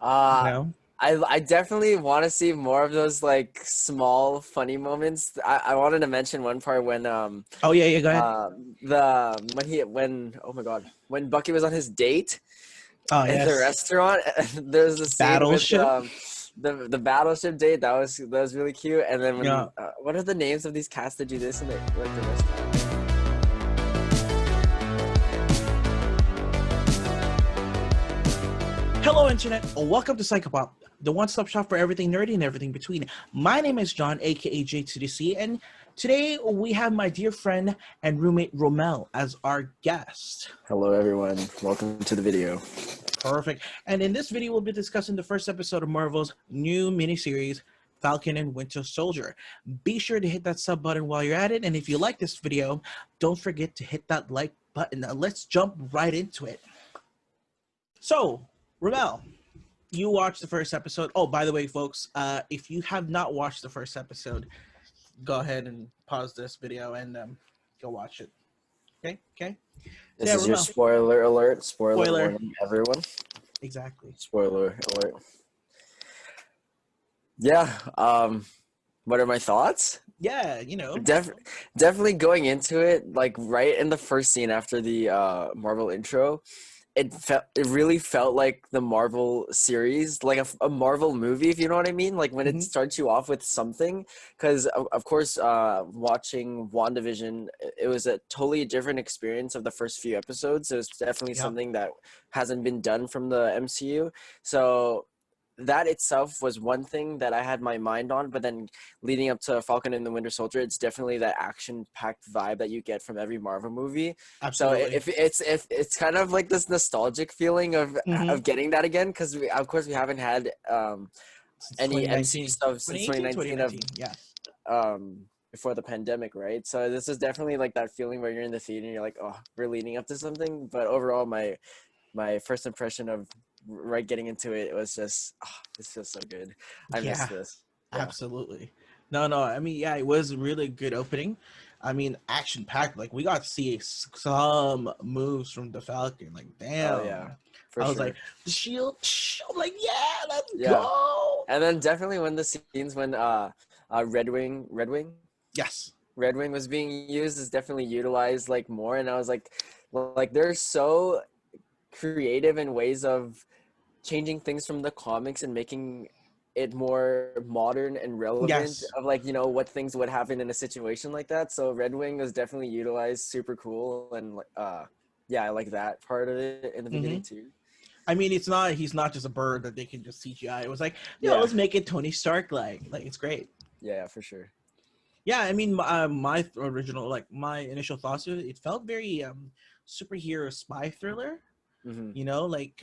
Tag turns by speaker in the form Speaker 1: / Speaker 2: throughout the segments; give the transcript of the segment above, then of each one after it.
Speaker 1: You
Speaker 2: Uh,
Speaker 1: know?
Speaker 2: I definitely want to see more of those like small funny moments. I wanted to mention one part when
Speaker 1: Oh yeah, yeah. Go ahead.
Speaker 2: when oh my God, when Bucky was on his date
Speaker 1: Oh
Speaker 2: at the
Speaker 1: yes,
Speaker 2: restaurant. There's a scene with
Speaker 1: Battleship.
Speaker 2: the battleship date that was really cute. And then when
Speaker 1: Yeah.
Speaker 2: what are the names of these cats that do this in the restaurant?
Speaker 1: Hello, Internet. Welcome to SciCoPop, the one-stop shop for everything nerdy and everything between. My name is John, aka Jtodc, and today we have my dear friend and roommate Rommel as our guest.
Speaker 2: Hello everyone, welcome to the video.
Speaker 1: Perfect. And in this video, we'll be discussing the first episode of Marvel's new miniseries, Falcon and Winter Soldier. Be sure to hit that sub button while you're at it, and if you like this video, don't forget to hit that like button. Now, let's jump right into it. So, Rommel, you watched the first episode. Oh, by the way, folks, if you have not watched the first episode, go ahead and pause this video and go watch it. Okay.
Speaker 2: This
Speaker 1: Yeah,
Speaker 2: is your
Speaker 1: Rommel.
Speaker 2: spoiler alert. Spoiler
Speaker 1: Spoiler.
Speaker 2: warning, everyone.
Speaker 1: Exactly.
Speaker 2: Spoiler alert. Yeah. What are my thoughts?
Speaker 1: Yeah,
Speaker 2: Definitely going into it, like right in the first scene after the Marvel intro, it really felt like the Marvel series, like a Marvel movie, if you know what I mean. Like when it
Speaker 1: Mhm.
Speaker 2: starts you off with something, because of course, watching WandaVision, it was a totally different experience of the first few episodes. It was definitely
Speaker 1: Yep.
Speaker 2: something that hasn't been done from the MCU. So that itself was one thing that I had my mind on, but then leading up to Falcon and the Winter Soldier, it's definitely that action-packed vibe that you get from every Marvel movie. So
Speaker 1: Absolutely.
Speaker 2: if it's kind of like this nostalgic feeling
Speaker 1: Mhm.
Speaker 2: of getting that again, because we of course we haven't had
Speaker 1: Since
Speaker 2: any MCU
Speaker 1: 2019.
Speaker 2: stuff since
Speaker 1: 2018,
Speaker 2: 2019 of
Speaker 1: 2019. Yeah.
Speaker 2: before the pandemic, right? So this is definitely like that feeling where you're in the theater and you're like, oh, we're leading up to something. But overall, my first impression of right getting into it was just, oh, this feels so good. I miss
Speaker 1: Yeah,
Speaker 2: this. Yeah.
Speaker 1: absolutely. No. I mean, yeah, it was a really good opening. I mean, action packed. Like we got to see some moves from the Falcon. Like,
Speaker 2: Oh yeah,
Speaker 1: damn.
Speaker 2: for
Speaker 1: I was like,
Speaker 2: sure.
Speaker 1: the shield. I'm like, yeah, let's
Speaker 2: Yeah.
Speaker 1: go.
Speaker 2: And then definitely when the scenes when
Speaker 1: Yes.
Speaker 2: Red Wing was being used is definitely utilized like more, and I was like they're so creative in ways of changing things from the comics and making it more modern and relevant
Speaker 1: Yes.
Speaker 2: of like, what things would happen in a situation like that. So Red Wing was definitely utilized super cool, and yeah, I like that part of it in the
Speaker 1: Hmm.
Speaker 2: beginning too.
Speaker 1: I mean, he's not just a bird that they can just CGI. It was like,
Speaker 2: Yeah,
Speaker 1: let's make it Tony Stark like it's great.
Speaker 2: yeah, for sure.
Speaker 1: Yeah, I mean, my original, like my initial thoughts of it, it felt very superhero spy thriller.
Speaker 2: Hmm.
Speaker 1: Like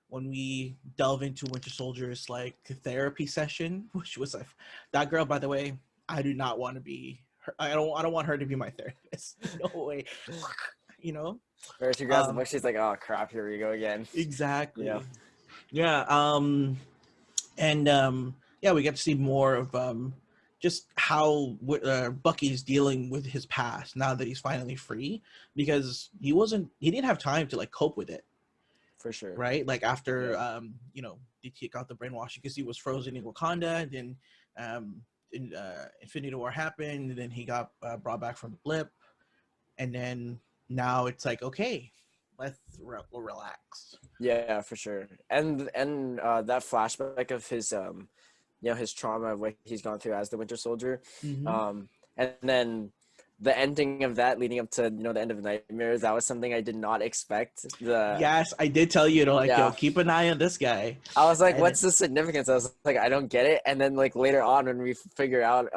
Speaker 1: when we delve into Winter Soldier's like therapy session, which was like that girl. By the way, I do not want to be. Her, I don't want her to be my therapist. No way. You know.
Speaker 2: Or she grabs the
Speaker 1: Um.
Speaker 2: book, she's like, oh crap, here we go again. Yeah.
Speaker 1: Exactly. Yeah. And yeah, we get to see more of just how Bucky's dealing with his past now that he's finally free, because he didn't have time to like cope with it,
Speaker 2: For sure.
Speaker 1: right? Like after
Speaker 2: Yeah.
Speaker 1: they kick out the brainwashing because he was frozen in Wakanda, then Infinity War happened, and then he got brought back from the blip, and then now it's like, okay, let's relax.
Speaker 2: Yeah, for sure. And that flashback of his his trauma of what he's gone through as the Winter Soldier.
Speaker 1: Mm-hmm.
Speaker 2: And then the ending of that leading up to, the end of Nightmares, that was something I did not expect.
Speaker 1: Yes, I did tell you to like, yo,
Speaker 2: Yeah.
Speaker 1: keep an eye on this guy.
Speaker 2: I was like,
Speaker 1: And
Speaker 2: what's the significance? I was like, I don't get it. And then like later on when we figure out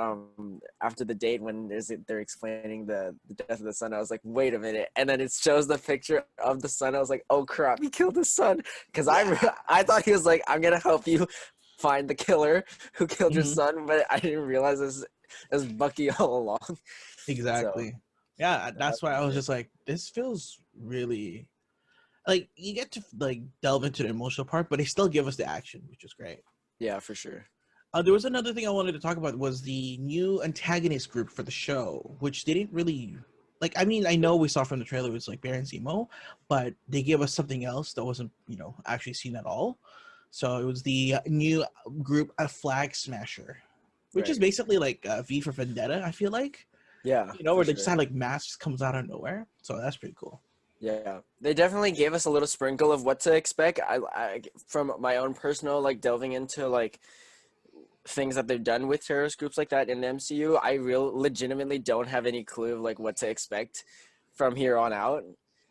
Speaker 2: after the date when they're explaining the death of the son, I was like, wait a minute. And then it shows the picture of the son. I was like, oh crap, he killed his son. Because I thought he was like, I'm gonna help you find the killer who killed your
Speaker 1: Mhm,
Speaker 2: son, but I didn't realize it was Bucky all along. So
Speaker 1: exactly. Yeah,
Speaker 2: that
Speaker 1: that's why I
Speaker 2: was
Speaker 1: was
Speaker 2: good.
Speaker 1: just like, this feels really like you get to like delve into the emotional part, but they still give us the action, which is great.
Speaker 2: Yeah, for sure.
Speaker 1: There was another thing I wanted to talk about was the new antagonist group for the show, which they didn't really like. I mean, I know we saw from the trailer it was like Baron Zemo, but they gave us something else that wasn't actually seen at all. So it was the new group, a Flag Smasher, which is
Speaker 2: Right.
Speaker 1: basically like V for Vendetta. I feel like,
Speaker 2: Yeah,
Speaker 1: where
Speaker 2: for
Speaker 1: they just
Speaker 2: sure.
Speaker 1: had like masks comes out of nowhere. So that's pretty cool.
Speaker 2: Yeah, they definitely gave us a little sprinkle of what to expect. I from my own personal like delving into like things that they've done with terrorist groups like that in the MCU. I legitimately don't have any clue of like what to expect from here on out.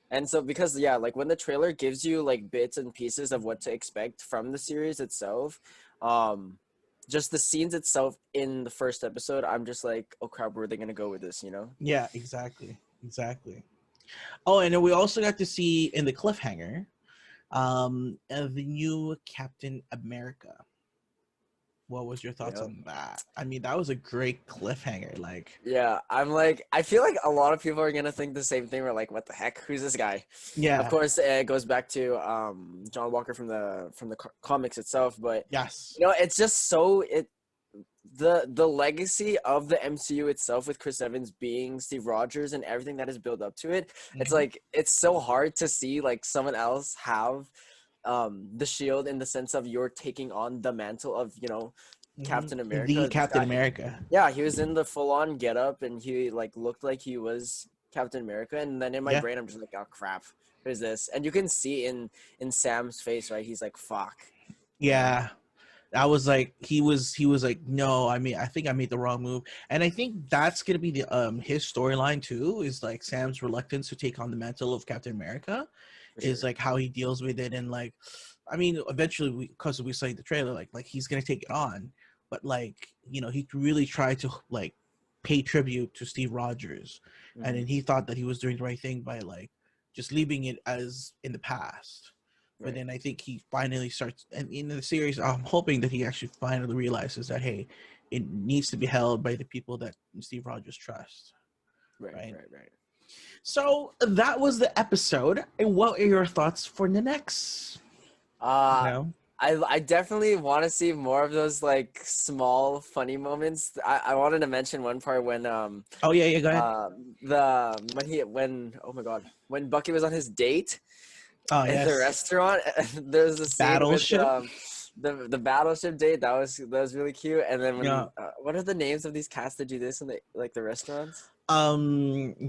Speaker 2: And so because yeah, like when the trailer gives you like bits and pieces of what to expect from the series itself, um, just the scenes itself in the first episode, I'm just like, oh crap, where are they gonna go with this? You know?
Speaker 1: Yeah, exactly, exactly. Oh, and then we also got to see in the cliffhanger, the new Captain America. What was your thoughts
Speaker 2: Yeah.
Speaker 1: on that? I mean, that was a great cliffhanger. Like,
Speaker 2: Yeah, I'm like, I feel like a lot of people are gonna think the same thing. We're like, what the heck? Who's this guy? Of
Speaker 1: yeah,
Speaker 2: course, it goes back to John Walker from the comics itself, but
Speaker 1: yes,
Speaker 2: it's just so the legacy of the MCU itself with Chris Evans being Steve Rogers and everything that is built up to it. It's
Speaker 1: hmm
Speaker 2: like it's so hard to see like someone else have the shield in the sense of you're taking on the mantle of Captain
Speaker 1: the
Speaker 2: America. This
Speaker 1: Captain
Speaker 2: guy,
Speaker 1: America.
Speaker 2: yeah, he was in the full-on getup, and he like looked like he was Captain America. And then in my
Speaker 1: Yeah,
Speaker 2: brain, I'm just like, oh crap, who's this? And you can see in Sam's face, right? He's like, fuck, and
Speaker 1: yeah. I was like, he was like, no, I mean, I think I made the wrong move, and I think that's gonna be the his storyline too. Is like Sam's reluctance to take on the mantle of Captain America,
Speaker 2: for
Speaker 1: is
Speaker 2: sure,
Speaker 1: like how he deals with it, and like, I mean, eventually, because we saw the trailer, like he's gonna take it on, but like he really tried to like pay tribute to Steve Rogers, and
Speaker 2: hmm
Speaker 1: then he thought that he was doing the right thing by like just leaving it as in the past. But
Speaker 2: right,
Speaker 1: then I think he finally starts, and in the series, I'm hoping that he actually finally realizes that hey, it needs to be held by the people that Steve Rogers trusts,
Speaker 2: right,
Speaker 1: right?
Speaker 2: right, right.
Speaker 1: So that was the episode. And what are your thoughts for the next? You
Speaker 2: Uh,
Speaker 1: know?
Speaker 2: I definitely want to see more of those like small funny moments. I wanted to mention one part when
Speaker 1: Oh yeah, yeah. Go ahead.
Speaker 2: the when oh my god, when Bucky was on his date
Speaker 1: Oh
Speaker 2: in the
Speaker 1: yes,
Speaker 2: restaurant. There's a scene with
Speaker 1: Battleship.
Speaker 2: the battleship date that was really cute. And then
Speaker 1: Yeah.
Speaker 2: when what are the names of these cats that do this in the like the restaurants?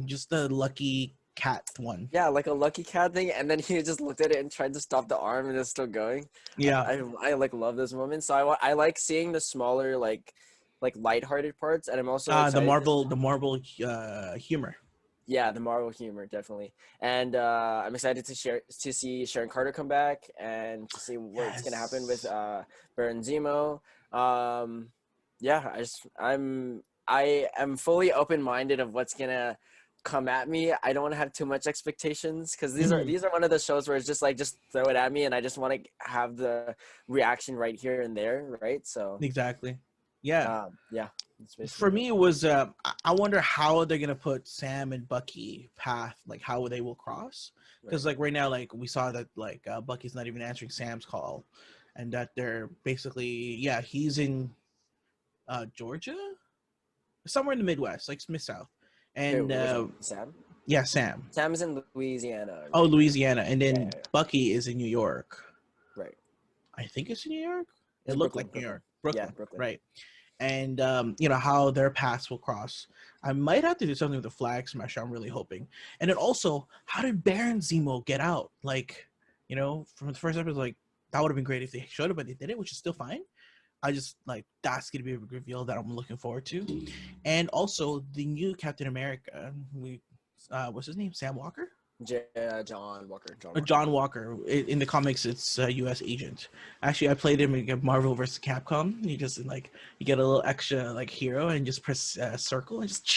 Speaker 1: Just the lucky cat one.
Speaker 2: Yeah, like a lucky cat thing, and then he just looked at it and tried to stop the arm, and it's still going.
Speaker 1: Yeah.
Speaker 2: I like love those moments. So I like seeing the smaller like lighthearted parts, and I'm also
Speaker 1: The
Speaker 2: excited to
Speaker 1: Marvel, the Marvel humor.
Speaker 2: yeah, the Marvel humor definitely. And I'm excited to see Sharon Carter come back and to see what's gonna happen with
Speaker 1: Yes.
Speaker 2: Baron Zemo. Um, yeah, I am fully open minded of what's gonna come at me. I don't want to have too much expectations because these are
Speaker 1: Mhm.
Speaker 2: these are one of the shows where it's just like just throw it at me and I just want to have the reaction right here and there, right? So
Speaker 1: Exactly. Yeah.
Speaker 2: yeah, that's
Speaker 1: For
Speaker 2: basically it.
Speaker 1: me, it was I wonder how they're gonna put Sam and Bucky path, like how they will cross, because
Speaker 2: Right.
Speaker 1: like right now, like we saw that like Bucky's not even answering Sam's call, and that they're basically he's in Georgia, somewhere in the Midwest, like Smith South,
Speaker 2: Wait,
Speaker 1: and
Speaker 2: which one? Sam?
Speaker 1: Sam.
Speaker 2: Sam's in Louisiana,
Speaker 1: Oh,
Speaker 2: right?
Speaker 1: Louisiana, and
Speaker 2: Yeah,
Speaker 1: then
Speaker 2: yeah, yeah.
Speaker 1: Bucky is in New York.
Speaker 2: Right.
Speaker 1: I think it's in New York. It
Speaker 2: It's
Speaker 1: looked
Speaker 2: Brooklyn,
Speaker 1: like New
Speaker 2: Brooklyn.
Speaker 1: York,
Speaker 2: Yeah,
Speaker 1: Brooklyn,
Speaker 2: Brooklyn.
Speaker 1: right? And how their paths will cross. I might have to do something with the flag smasher. I'm really hoping. And then also, how did Baron Zemo get out? Like, from the first episode, like that would have been great if they showed it, but they didn't, which is still fine. I just like that's gonna be a reveal that I'm looking forward to. And also the new Captain America. What's his name? Sam Walker.
Speaker 2: John Walker. John Walker.
Speaker 1: John Walker. In the comics, it's a U.S. agent. Actually, I played him in Marvel vs. Capcom. You get a little extra like hero and just press circle and just.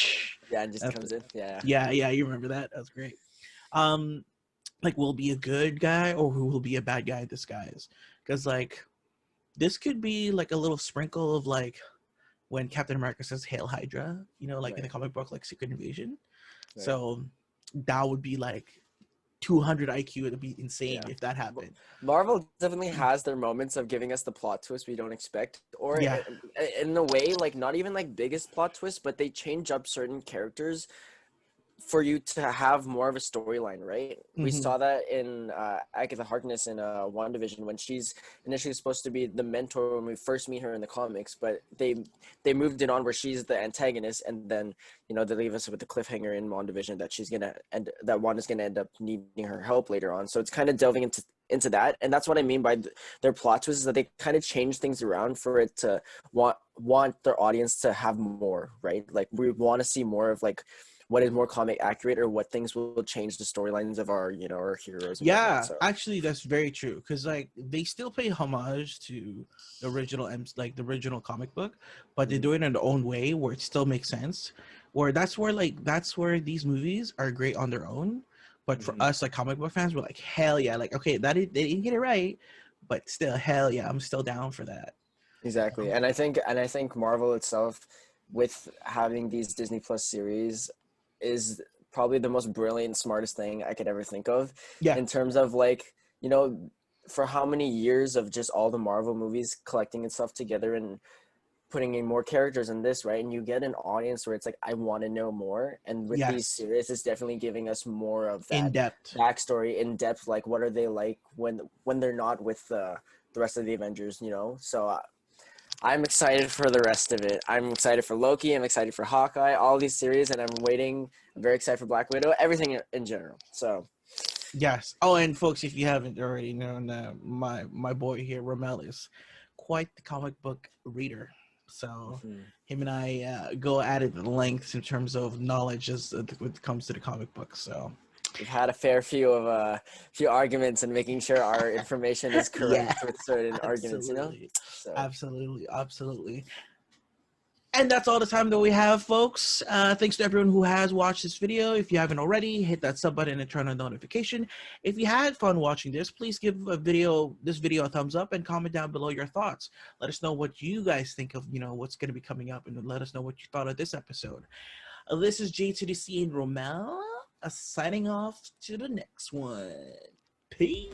Speaker 2: Yeah, and just
Speaker 1: That's
Speaker 2: comes
Speaker 1: it.
Speaker 2: in. Yeah.
Speaker 1: Yeah, yeah, you remember that? That was great. Um, like, will be a good guy or who will be a bad guy in disguise? Because like this could be like a little sprinkle of like when Captain America says "Hail Hydra," like in the
Speaker 2: Right.
Speaker 1: comic book, like Secret Invasion.
Speaker 2: Right.
Speaker 1: So that would be like 200 IQ. It'd be insane
Speaker 2: Yeah.
Speaker 1: if that
Speaker 2: But
Speaker 1: happened.
Speaker 2: Marvel definitely has their moments of giving us the plot twist we don't expect, or
Speaker 1: Yeah,
Speaker 2: in a way, like not even like biggest plot twist, but they change up certain characters for you to have more of a storyline, right? We
Speaker 1: Mm-hmm.
Speaker 2: saw that in Agatha Harkness in WandaVision when she's initially supposed to be the mentor when we first meet her in the comics, but they moved it on where she's the antagonist, and then they leave us with the cliffhanger in WandaVision that that Wanda's gonna end up needing her help later on. So it's kind of delving into that, and that's what I mean by their plot twists, is that they kind of change things around for it to want their audience to have more, right? Like we want to see more of like what is more comic accurate, or what things will change the storylines of our our heroes and whatnot.
Speaker 1: Yeah,
Speaker 2: So
Speaker 1: actually, that's very true. Because like they still pay homage to the original like the original comic book, but they do it in their own way where it still makes sense. Where that's where these movies are great on their own. But for us, like comic book fans, we're like, hell yeah! Like, okay, they didn't get it right, but still, hell yeah, I'm still down for that.
Speaker 2: exactly, and I think Marvel itself, with having these Disney Plus series, is probably the most brilliant, smartest thing I could ever think of,
Speaker 1: Yeah,
Speaker 2: in terms of like you know for how many years of just all the Marvel movies collecting itself together and putting in more characters in this, right? And you get an audience where it's like, I want to know more. And with these
Speaker 1: yes,
Speaker 2: series, it's definitely giving us more of
Speaker 1: in
Speaker 2: that
Speaker 1: depth.
Speaker 2: backstory in depth. Like, what are they like when they're not with the rest of the Avengers? So I'm excited for the rest of it. I'm excited for Loki. I'm excited for Hawkeye. All these series, and I'm very excited for Black Widow. Everything in general. So.
Speaker 1: Yes. Oh, and folks, if you haven't already known, my boy here, Rommel, is quite the comic book reader. So
Speaker 2: Mhm.
Speaker 1: him and I go at it lengths in terms of knowledge as when it comes to the comic book. So
Speaker 2: We've had a fair few arguments and making sure our information is
Speaker 1: yeah,
Speaker 2: correct with certain arguments,
Speaker 1: absolutely,
Speaker 2: So
Speaker 1: absolutely, absolutely. And that's all the time that we have, folks. Thanks to everyone who has watched this video. If you haven't already, hit that sub button and turn on notification. If you had fun watching this, please give this video a thumbs up and comment down below your thoughts. Let us know what you guys think of, what's going to be coming up, and let us know what you thought of this episode. This is Jtodc and Rommel, signing off to the next one. Peace.